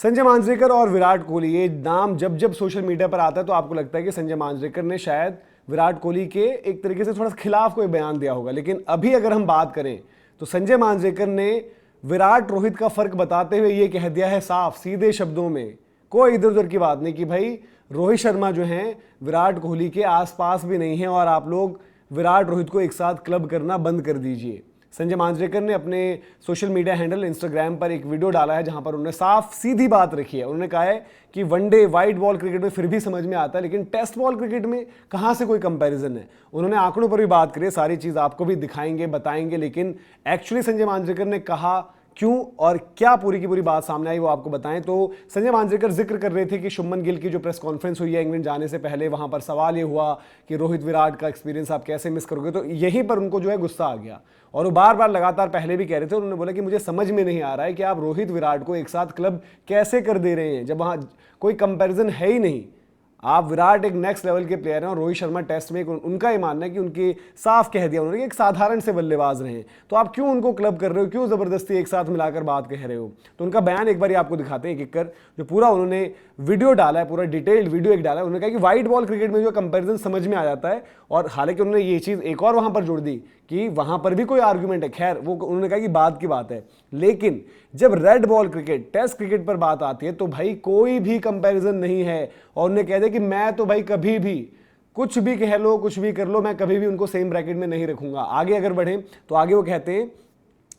संजय मांजरेकर और विराट कोहली, ये नाम जब जब सोशल मीडिया पर आता है तो आपको लगता है कि संजय मांजरेकर ने शायद विराट कोहली के एक तरीके से थोड़ा सा खिलाफ कोई बयान दिया होगा। लेकिन अभी अगर हम बात करें तो संजय मांजरेकर ने विराट रोहित का फर्क बताते हुए ये कह दिया है साफ सीधे शब्दों में, कोई इधर उधर की बात नहीं, कि भाई रोहित शर्मा जो हैं विराट कोहली के आसपास भी नहीं है और आप लोग विराट रोहित को एक साथ क्लब करना बंद कर दीजिए। संजय मांजरेकर ने अपने सोशल मीडिया हैंडल इंस्टाग्राम पर एक वीडियो डाला है जहां पर उन्होंने साफ सीधी बात रखी है। उन्होंने कहा है कि वनडे वाइट बॉल क्रिकेट में फिर भी समझ में आता है, लेकिन टेस्ट बॉल क्रिकेट में कहां से कोई कंपैरिजन है। उन्होंने आंकड़ों पर भी बात करी, सारी चीज आपको भी दिखाएंगे बताएंगे, लेकिन एक्चुअली संजय मांजरेकर ने कहा क्यों और क्या पूरी की पूरी बात सामने आई वो आपको बताएं। तो संजय मांजरेकर जिक्र कर रहे थे कि शुभमन गिल की जो प्रेस कॉन्फ्रेंस हुई है इंग्लैंड जाने से पहले, वहां पर सवाल ये हुआ कि रोहित विराट का एक्सपीरियंस आप कैसे मिस करोगे, तो यहीं पर उनको जो है गुस्सा आ गया और वो बार बार लगातार पहले भी कह रहे थे। उन्होंने बोला कि मुझे समझ में नहीं आ रहा है कि आप रोहित विराट को एक साथ क्लब कैसे कर दे रहे हैं जब वहां कोई कंपैरिजन है ही नहीं। आप विराट एक नेक्स्ट लेवल के प्लेयर हैं और रोहित शर्मा टेस्ट में उनका ये मानना है कि उनके साफ कह दिया उन्होंने कि एक साधारण से बल्लेबाज रहे हैं, तो आप क्यों उनको क्लब कर रहे हो, क्यों जबरदस्ती एक साथ मिलाकर बात कह रहे हो। तो उनका बयान एक बार आपको दिखाते हैं एक कर, जो पूरा उन्होंने वीडियो डाला है, पूरा डिटेल्ड वीडियो एक डाला है। उन्होंने कहा कि व्हाइट बॉल क्रिकेट में जो कंपेरिजन समझ में आ जाता है, और हालांकि उन्होंने ये चीज एक और वहां पर जोड़ दी कि वहां पर भी कोई आर्गुमेंट है, खैर वो उन्होंने कहा कि बात की बात है, लेकिन जब red ball cricket test cricket पर बात आती है तो भाई कोई भी कंपैरिजन नहीं है। और उन्होंने कह दिया कि मैं तो भाई कभी भी कुछ भी कह लो कुछ भी कर लो, मैं कभी भी उनको सेम ब्रैकेट में नहीं रखूंगा। आगे अगर बढ़े तो आगे वो कहते हैं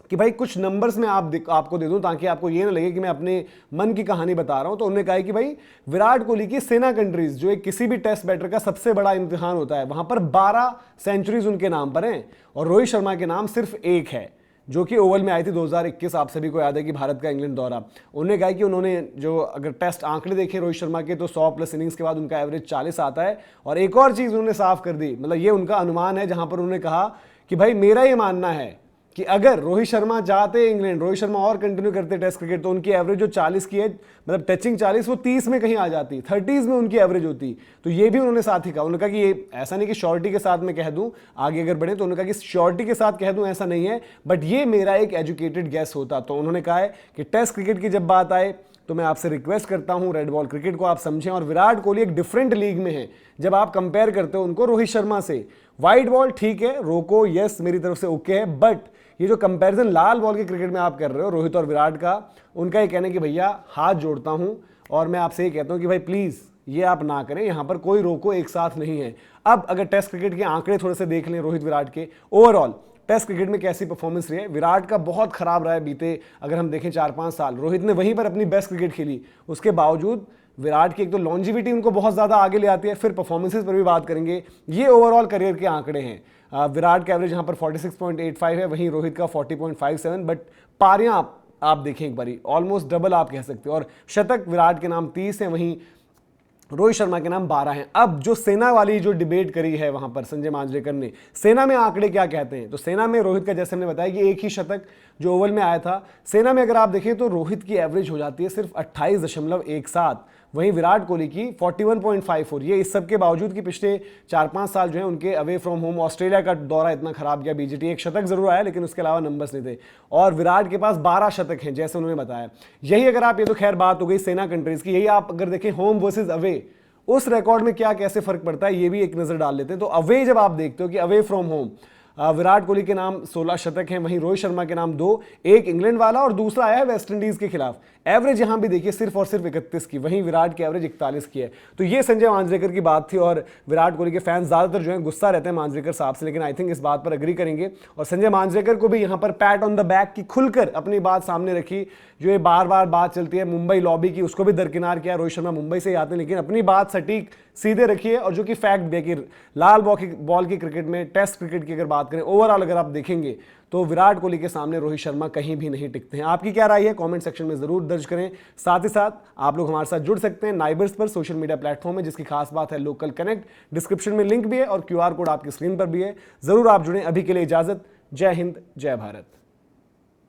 कि भाई कुछ नंबर्स में आपको दे दूं ताकि आपको ये ना लगे कि मैं अपने मन की कहानी बता रहा हूं। तो उन्होंने कहा कि भाई विराट कोहली की सेना कंट्रीज, जो एक किसी भी टेस्ट बैटर का सबसे बड़ा इम्तिहान होता है, वहां पर 12 सेंचुरीज उनके नाम पर हैं और रोहित शर्मा के नाम सिर्फ एक है जो कि ओवल में आई थी 2021। आप सभी को याद है कि भारत का इंग्लैंड दौरा। उन्होंने कहा कि उन्होंने जो अगर टेस्ट आंकड़े देखे रोहित शर्मा के तो 100+ इनिंग्स के बाद उनका एवरेज 40 आता है। और एक और चीज उन्होंने साफ कर दी, मतलब ये उनका अनुमान है, जहां पर उन्होंने कहा कि भाई मेरा ये मानना है कि अगर रोहित शर्मा जाते इंग्लैंड, रोहित शर्मा और कंटिन्यू करते टेस्ट क्रिकेट, तो उनकी एवरेज जो 40 की है, मतलब टचिंग 40, वो 30 में कहीं आ जाती, 30s में उनकी एवरेज होती। तो ये भी उन्होंने साथ ही कहा। उन्होंने कहा कि ये ऐसा नहीं कि श्योरिटी के साथ मैं कह दूं, आगे अगर बढ़े तो उन्होंने कहा कि श्योरिटी के साथ कह दूं ऐसा नहीं है, बट ये मेरा एक एजुकेटेड गैस होता। तो उन्होंने कहा है कि टेस्ट क्रिकेट की जब बात आए तो मैं आपसे रिक्वेस्ट करता हूं रेड बॉल क्रिकेट को आप समझें, और विराट कोहली एक डिफरेंट लीग में है जब आप कंपेयर करते हो उनको रोहित शर्मा से। व्हाइट बॉल ठीक है, रोको, यस मेरी तरफ से ओके है, बट ये जो कंपैरिजन लाल बॉल के क्रिकेट में आप कर रहे हो रोहित और विराट का, उनका ये कहना है कि भैया हाथ जोड़ता हूं और मैं आपसे ये कहता हूं कि भाई प्लीज ये आप ना करें, यहां पर कोई रोको एक साथ नहीं है। अब अगर टेस्ट क्रिकेट के आंकड़े थोड़े से देख लें रोहित विराट के, ओवरऑल टेस्ट क्रिकेट में कैसी परफॉर्मेंस रही है। विराट का बहुत खराब रहा है बीते अगर हम देखें 4-5 साल, रोहित ने वहीं पर अपनी बेस्ट क्रिकेट खेली। उसके बावजूद विराट की एक तो लॉन्जिविटी उनको बहुत ज्यादा आगे ले आती है, फिर परफॉर्मेंसेस पर भी बात करेंगे। ये ओवरऑल करियर के आंकड़े हैं। विराट का एवरेज यहां पर 46.85 है, वहीं रोहित का 40.57, बट पारियां आप देखें एक बारी ऑलमोस्ट डबल आप कह सकते हो। और शतक विराट के नाम 30 है, वहीं रोहित शर्मा के नाम 12 हैं। अब जो सेना वाली जो डिबेट करी है वहां पर संजय मांजरेकर ने, सेना में आंकड़े क्या कहते हैं, तो सेना में रोहित का जैसे हमने बताया कि एक ही शतक जो ओवल में आया था, सेना में अगर आप देखें तो रोहित की एवरेज हो जाती है सिर्फ 28.17, वहीं विराट कोहली की 41.54। ये इस सब के बावजूद कि पिछले 4-5 साल जो है उनके अवे फ्रॉम होम, ऑस्ट्रेलिया का दौरा इतना खराब गया, बीजीटी एक शतक जरूर आया लेकिन उसके अलावा नंबर्स नहीं थे, और विराट के पास 12 शतक हैं जैसे उन्होंने बताया। यही अगर आप, ये तो खैर बात हो गई सेना कंट्रीज की, यही आप अगर देखें होम वर्सेज अवे, उस रिकॉर्ड में क्या कैसे फर्क पड़ता है ये भी एक नजर डाल लेते हैं। तो अवे जब आप देखते हो कि away from home Virat Kohli के नाम 16 शतक हैं, वहीं रोहित शर्मा के नाम 2, एक इंग्लैंड वाला और दूसरा आया है वेस्टइंडीज के खिलाफ। एवरेज यहां भी देखिए सिर्फ और सिर्फ 31 की, वहीं विराट की एवरेज 41 की है। तो ये संजय मांजरेकर की बात थी, और विराट कोहली के फैंस ज्यादातर जो है गुस्सा रहते हैं मांजरेकर साहब से, लेकिन आई थिंक इस बात पर अग्री करेंगे। और संजय मांजरेकर को भी यहां पर पैट ऑन द बैक की खुलकर अपनी बात सामने रखी। जो ये बार बार बात चलती है मुंबई लॉबी की, उसको भी दरकिनार किया। रोहित शर्मा मुंबई से ही आते हैं, लेकिन अपनी बात सटीक सीधे रखिए, और जो कि फैक्ट भी है कि लाल बॉल की क्रिकेट में, टेस्ट क्रिकेट की अगर बात करें ओवरऑल अगर आप देखेंगे तो विराट कोहली के सामने रोहित शर्मा कहीं भी नहीं टिकते हैं। आपकी क्या राय है कमेंट सेक्शन में जरूर दर्ज करें। साथ ही साथ आप लोग हमारे साथ जुड़ सकते हैं नाइबर्स पर, सोशल मीडिया प्लेटफॉर्म है जिसकी खास बात है लोकल कनेक्ट। डिस्क्रिप्शन में लिंक भी है और QR कोड आपकी स्क्रीन पर भी है, जरूर आप जुड़ें। अभी के लिए इजाजत, जय हिंद, जय भारत।